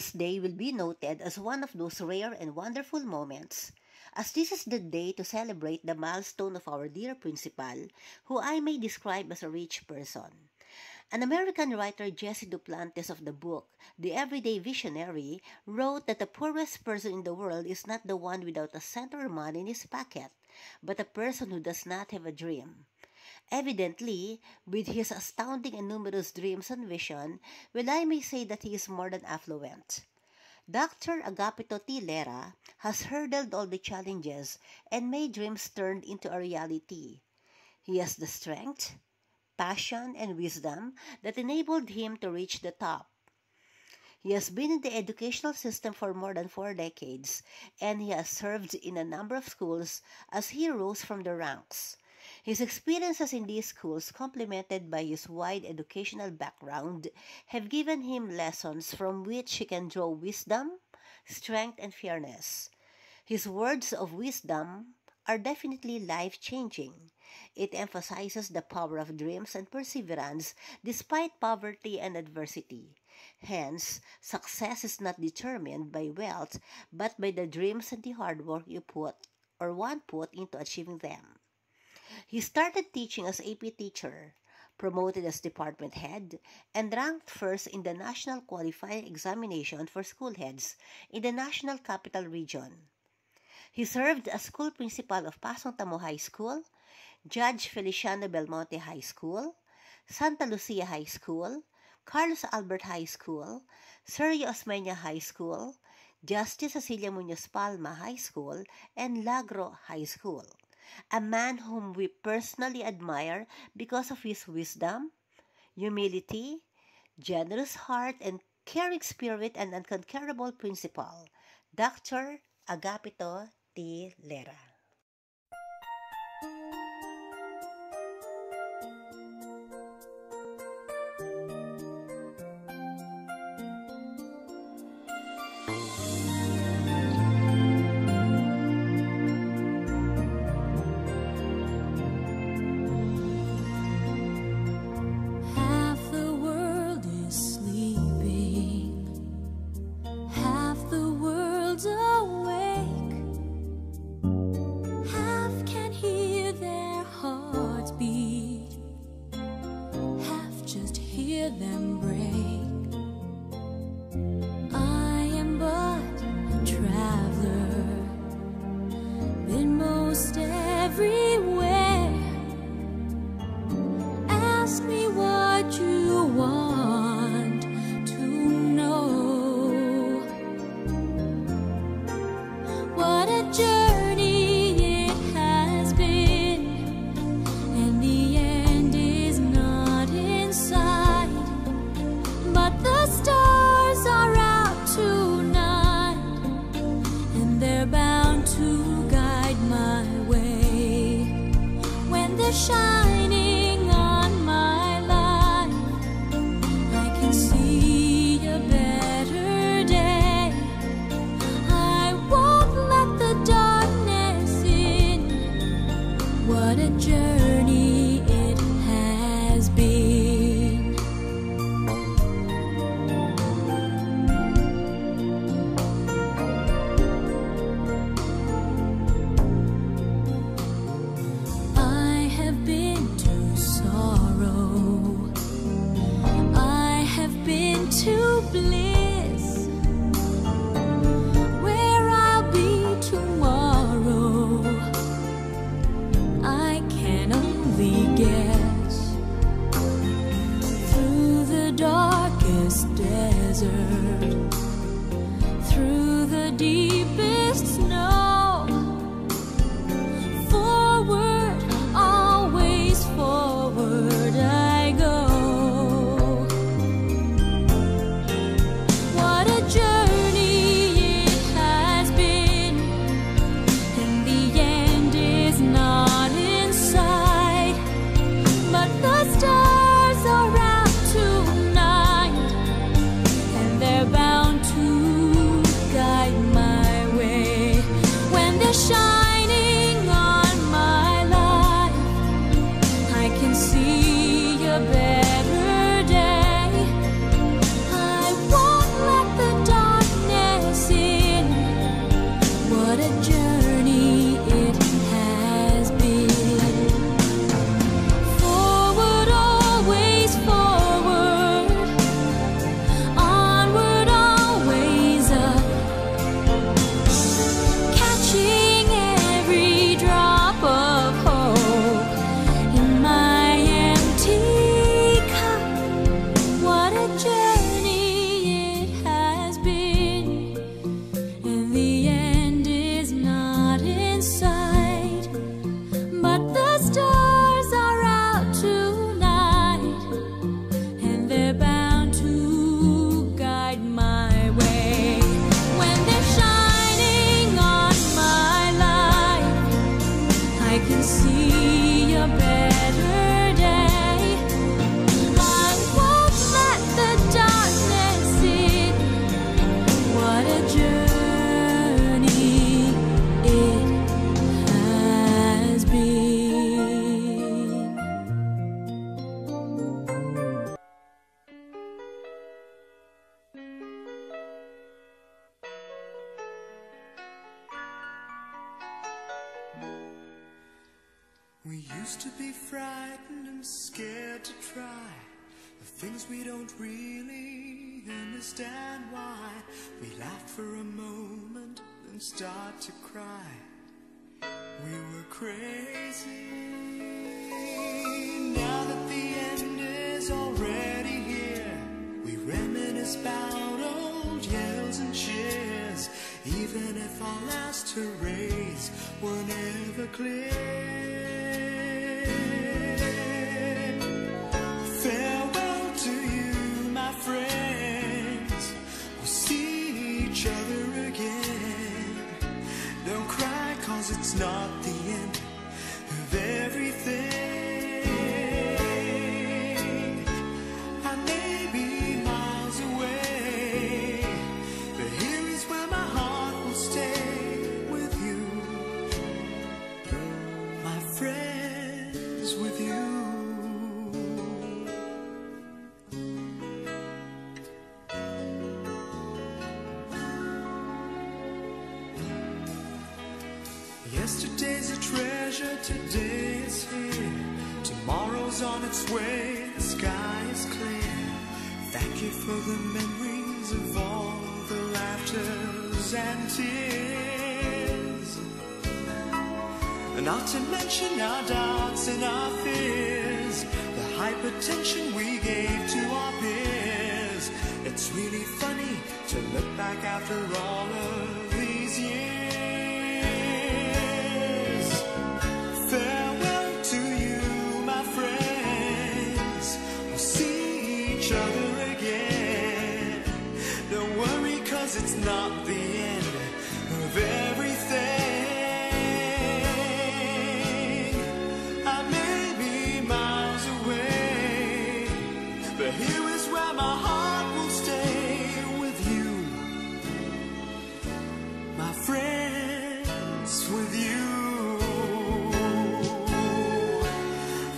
Principal's Day will be noted as one of those rare and wonderful moments, as this is the day to celebrate the milestone of our dear principal, who I may describe as a rich person. An American writer, Jesse Duplantis, of the book The Everyday Visionary, wrote that the poorest person in the world is not the one without a cent or money in his pocket, but a person who does not have a dream. Evidently, with his astounding and numerous dreams and vision, well, I may say that he is more than affluent. Dr. Agapito T. Lera has hurdled all the challenges and made dreams turn into a reality. He has the strength, passion, and wisdom that enabled him to reach the top. He has been in the educational system for more than 4 decades, and he has served in a number of schools as he rose from the ranks. His experiences in these schools, complemented by his wide educational background, have given him lessons from which he can draw wisdom, strength, and fairness. His words of wisdom are definitely life-changing. It emphasizes the power of dreams and perseverance despite poverty and adversity. Hence, success is not determined by wealth, but by the dreams and the hard work you put or one put into achieving them. He started teaching as AP teacher, promoted as department head, and ranked first in the national qualifying examination for school heads in the National Capital Region. He served as school principal of Pasong Tamo High School, Judge Feliciano Belmonte High School, Santa Lucia High School, Carlos Albert High School, Sergio Osmeña High School, Justice Cecilia Muñoz Palma High School, and Lagro High School. A man whom we personally admire because of his wisdom, humility, generous heart, and caring spirit and unconquerable principle, Dr. Agapito T. Lera. Them break. I am but a traveler, been most everywhere. Ask me what you want to know. What a journey it has been, and the end is not in sight. But the stars are out tonight, and they're bound to guide my way. When they're shining on my life, I can see a better day. I won't let the darkness in. What a journey it has been. I have been to sorrow, I have been to bliss. Where I'll be tomorrow, I can only guess. Through the darkest desert, through the deepest snow, forward, always forward I go. What a journey it has been, and the end is not in sight. But the stars are out tonight, and they're used to be frightened and scared to try the things we don't really understand why. We laughed for a moment and start to cry. We were crazy. Now that the end is already here, we reminisce about old yells and cheers, even if our last hurrays were never clear. Farewell to you, my friends. We'll see each other again. Don't cry, 'cause it's not the end of everything. I may be miles away, but here is where my heart will stay with you, my friends, with you. Yesterday's a treasure, today is here. Tomorrow's on its way, the sky is clear. Thank you for the memories of all the laughters and tears. And not to mention our doubts and our fears, the hypertension we gave to our peers. It's really funny to look back after all of these years. Farewell to you, my friends. We'll see each other again. Don't worry, 'cause it's not the end of everything. I may be miles away, but here is where my heart will stay with you, my friends, with you.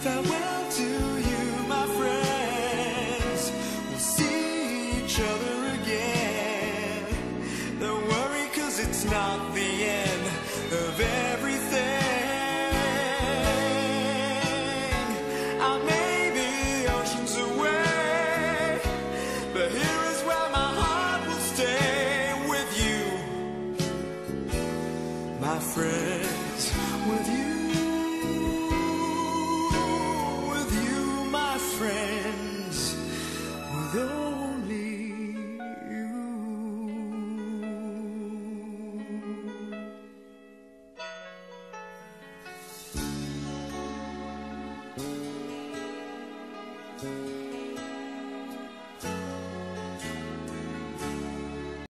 Farewell to you, my friends. We'll see each other again. Don't worry, 'cause it's not the end of everything. I may be oceans away, but here is where my heart will stay with you, my friends, with you, my friends, with all